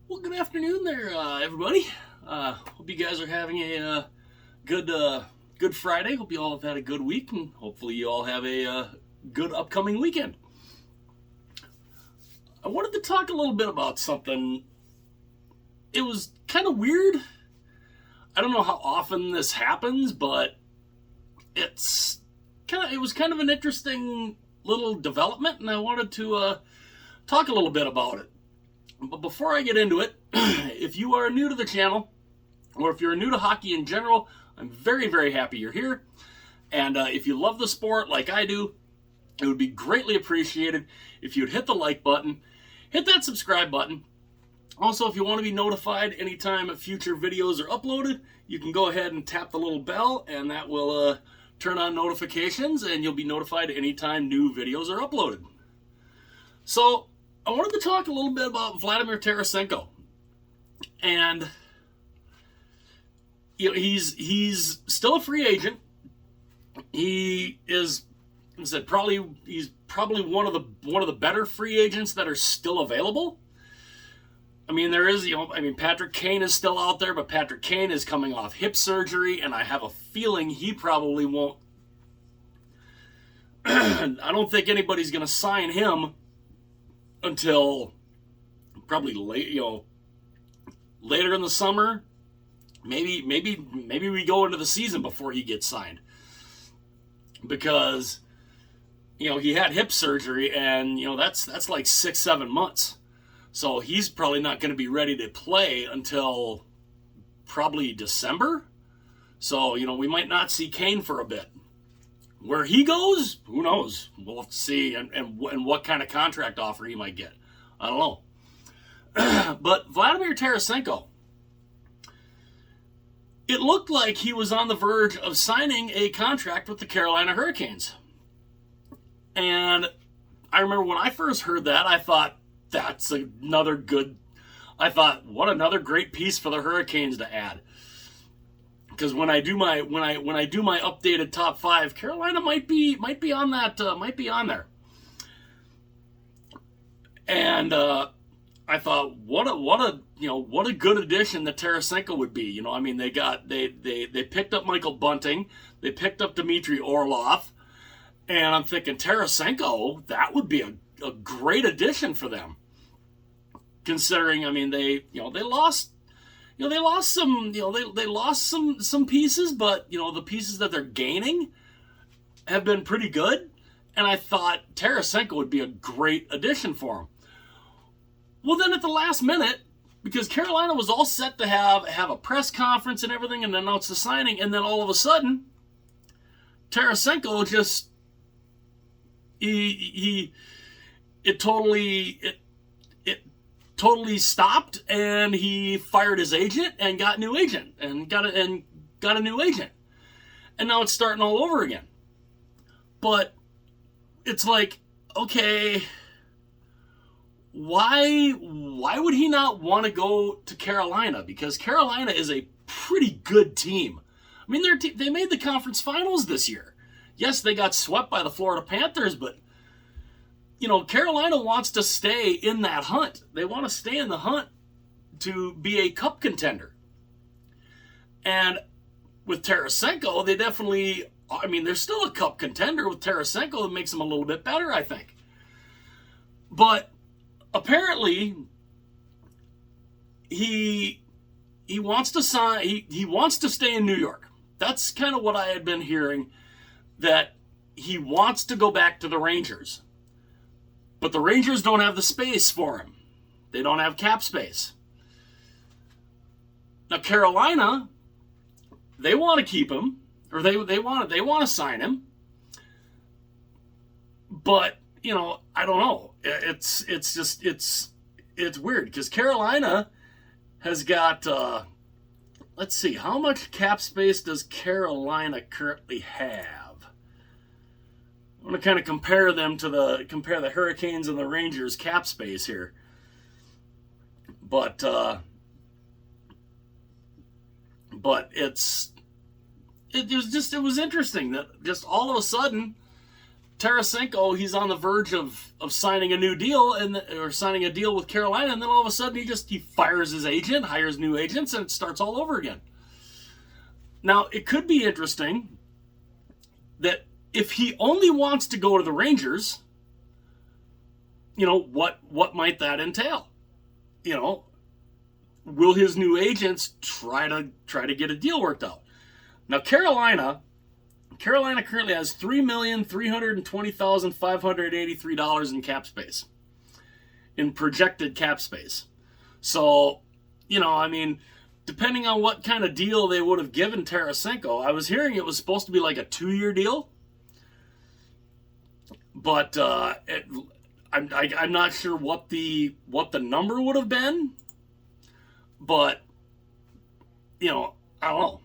Well, good afternoon there, everybody. Hope you guys are having a good Friday. Hope you all have had a good week, and hopefully you all have a good upcoming weekend. I wanted to talk a little bit about something. It was kind of weird. I don't know how often this happens, but it was kind of an interesting little development, and I wanted to talk a little bit about it. But before I get into it, if you are new to the channel, or if you're new to hockey in general, I'm very, very happy you're here. And if you love the sport like I do, it would be greatly appreciated if you'd hit the like button, hit that subscribe button. Also, if you want to be notified anytime future videos are uploaded, you can go ahead and tap the little bell, and that will turn on notifications, and you'll be notified anytime new videos are uploaded. So, I wanted to talk a little bit about Vladimir Tarasenko. And he's still a free agent. He is, he's probably one of the better free agents that are still available. I mean, Patrick Kane is still out there, but Patrick Kane is coming off hip surgery, and I have a feeling he probably won't. I don't think anybody's going to sign him until probably later in the summer. Maybe we go into the season before he gets signed, because he had hip surgery, and that's like 6-7 months. So he's probably not going to be ready to play until probably December. So we might not see Kane for a bit. Where he goes, who knows? We'll have to see, and what kind of contract offer he might get. I don't know. But Vladimir Tarasenko, it looked like he was on the verge of signing a contract with the Carolina Hurricanes. And I remember when I first heard that, I thought, what another great piece for the Hurricanes to add. Because when I do my updated top 5, Carolina might be on there. And I thought, what a good addition that Tarasenko would be. They picked up Michael Bunting, they picked up Dmitry Orlov, and I'm thinking Tarasenko, that would be a great addition for them. Considering, they lost some pieces, but the pieces that they're gaining have been pretty good. And I thought Tarasenko would be a great addition for him. Well, then at the last minute, because Carolina was all set to have a press conference and everything and announce the signing, and then all of a sudden, Tarasenko just it totally stopped, and he fired his agent and got a new agent, and got a new agent, and now it's starting all over again. But it's like, okay, why would he not want to go to Carolina? Because Carolina is a pretty good team. I mean, they made the conference finals this year. Yes, they got swept by the Florida Panthers, but Carolina wants to stay in that hunt. They want to stay in the hunt to be a cup contender. And with Tarasenko, they definitely, they're still a cup contender. With Tarasenko, it makes them a little bit better, I think. But apparently, he wants to sign. He wants to stay in New York. That's kind of what I had been hearing, that he wants to go back to the Rangers. But the Rangers don't have the space for him. They don't have cap space. Now Carolina, they want to keep him, or they want to sign him. But I don't know. It's weird, because Carolina has got. Let's see, how much cap space does Carolina currently have? I'm going to kind of compare the Hurricanes and the Rangers cap space here. But it was interesting that just all of a sudden Tarasenko, he's on the verge of signing a new deal or signing a deal with Carolina, and then all of a sudden he fires his agent, hires new agents, and it starts all over again. Now, it could be interesting that if he only wants to go to the Rangers, what might that entail? Will his new agents try to get a deal worked out? Now, Carolina currently has $3,320,583 in cap space, in projected cap space. So, depending on what kind of deal they would have given Tarasenko, I was hearing it was supposed to be like a 2-year deal, but I'm not sure what the number would have been. But I don't know.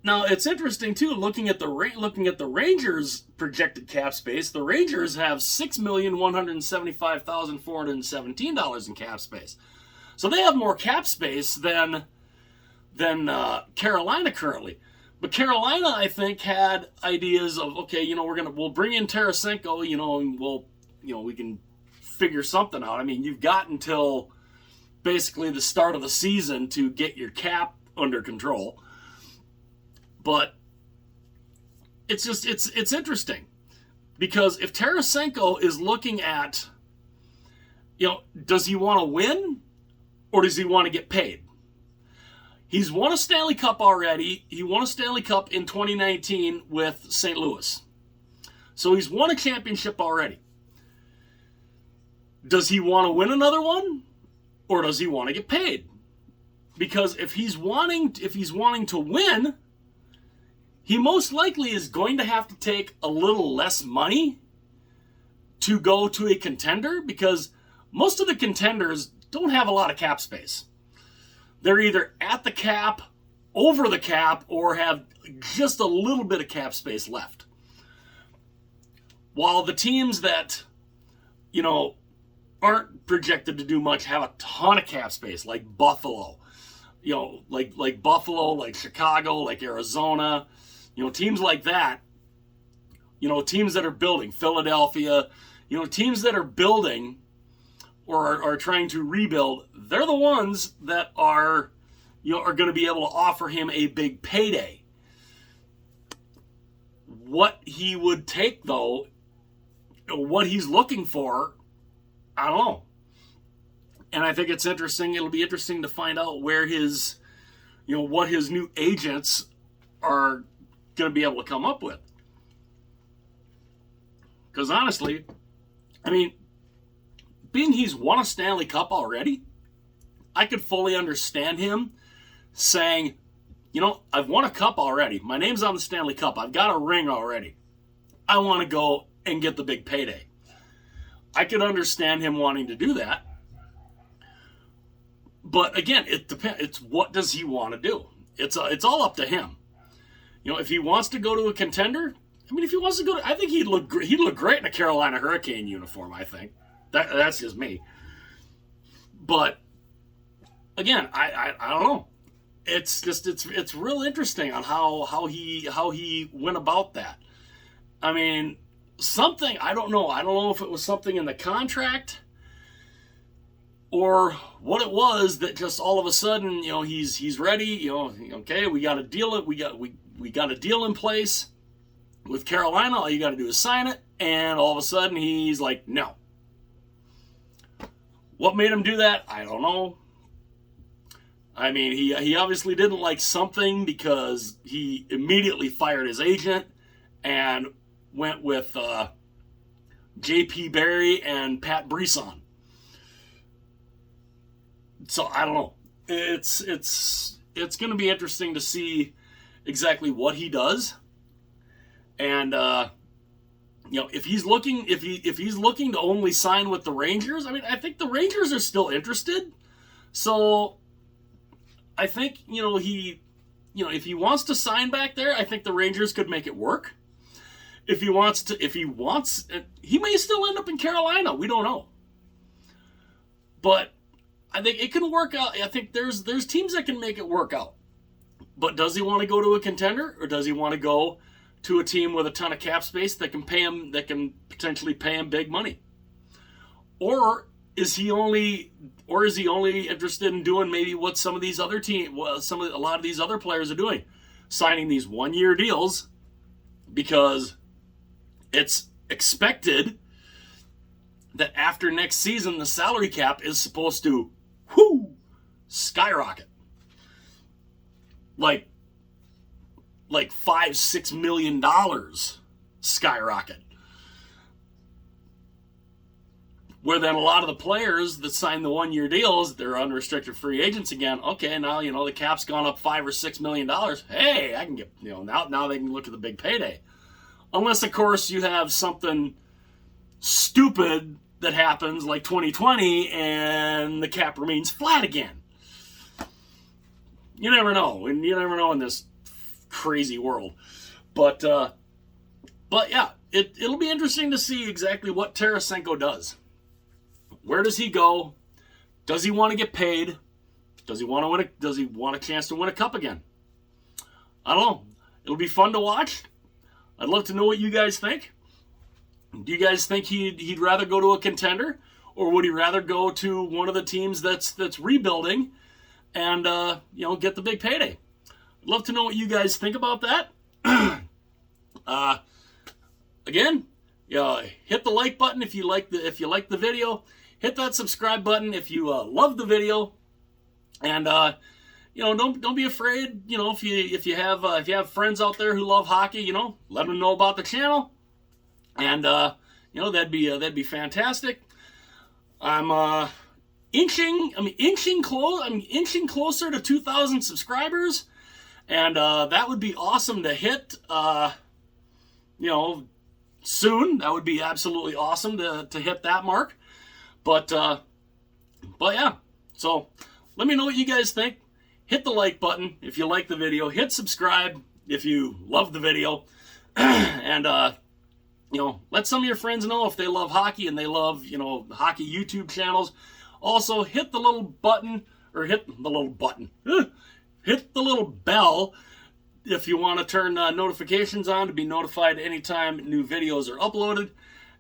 Now, it's interesting too, looking at the Rangers' projected cap space. The Rangers have $6,175,417 in cap space, so they have more cap space than Carolina currently. But Carolina, I think, had ideas of, okay, we'll bring in Tarasenko, and we can figure something out. I mean, you've got until basically the start of the season to get your cap under control. But it's interesting, because if Tarasenko is looking at, does he want to win or does he want to get paid? He's won a Stanley Cup already. He won a Stanley Cup in 2019 with St. Louis. So he's won a championship already. Does he want to win another one or does he want to get paid? Because if he's wanting to win, he most likely is going to have to take a little less money to go to a contender, because most of the contenders don't have a lot of cap space. They're either at the cap, over the cap, or have just a little bit of cap space left. While the teams that, aren't projected to do much have a ton of cap space, like Buffalo, like Buffalo, like Chicago, like Arizona, teams like that, teams that are building, Philadelphia, teams that are building or are trying to rebuild, they're the ones that are going to be able to offer him a big payday. What he would take, though, what he's looking for, I don't know. And I think it's interesting. It'll be interesting to find out where his, what his new agents are going to be able to come up with. Because honestly, being he's won a Stanley Cup already, I could fully understand him saying, I've won a cup already. My name's on the Stanley Cup. I've got a ring already. I want to go and get the big payday. I could understand him wanting to do that. But again, it depends. It's what does he want to do? It's all up to him. If he wants to go to a contender, if he wants to go to, I think he'd look great in a Carolina Hurricane uniform, I think. That's just me. But again, I don't know. It's real interesting on how he went about that. Something, I don't know. I don't know if it was something in the contract or what it was that just all of a sudden, he's ready. Okay, we got a deal. We got a deal in place with Carolina. All you got to do is sign it, and all of a sudden he's like, no. What made him do that? I don't know. He obviously didn't like something, because he immediately fired his agent and went with J.P. Barry and Pat Brisson. So I don't know. It's going to be interesting to see exactly what he does, and if he's looking to only sign with the Rangers. I think the Rangers are still interested. So I think if he wants to sign back there, I think the Rangers could make it work. If he wants, he may still end up in Carolina. We don't know. But I think it can work out. I think there's teams that can make it work out. But does he want to go to a contender, or does he want to go to a team with a ton of cap space that can pay him, that can potentially pay him big money? Or is he only interested in doing maybe what some of these other a lot of these other players are doing, signing these 1-year deals because it's expected that after next season the salary cap is supposed to skyrocket, like $5-6 million skyrocket. Where then a lot of the players that sign the 1-year deals, they're unrestricted free agents again. Okay, now the cap's gone up $5 or $6 million. Hey, I can get now they can look at the big payday. Unless of course you have something stupid that happens like 2020 and the cap remains flat again. You never know, and you never know in this crazy world. But yeah, it'll be interesting to see exactly what Tarasenko does. Where does he go? Does he want to get paid? Does he want to win does he want a chance to win a cup again? I don't know. It'll be fun to watch. I'd love to know what you guys think. Do you guys think he'd rather go to a contender, or would he rather go to one of the teams that's rebuilding and get the big payday? I'd love to know what you guys think about that. Again, hit the like button if you like the video. Hit that subscribe button if you love the video, and don't be afraid. If you have friends out there who love hockey, let them know about the channel, and that'd be fantastic. I'm inching closer to 2,000 subscribers, and that would be awesome to hit. Soon. That would be absolutely awesome to hit that mark. But yeah. So let me know what you guys think. Hit the like button if you like the video. Hit subscribe if you love the video. And let some of your friends know if they love hockey and they love, hockey YouTube channels. Also hit the little button, or hit the little button. Hit the little bell if you want to turn notifications on to be notified anytime new videos are uploaded.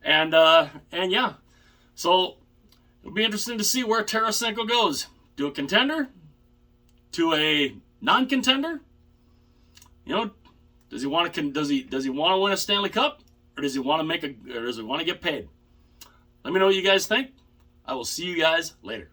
And yeah, so it'll be interesting to see where Tarasenko goes. To a contender? To a non-contender? Does he want to win a Stanley Cup, or does he want to get paid? Let me know what you guys think. I will see you guys later.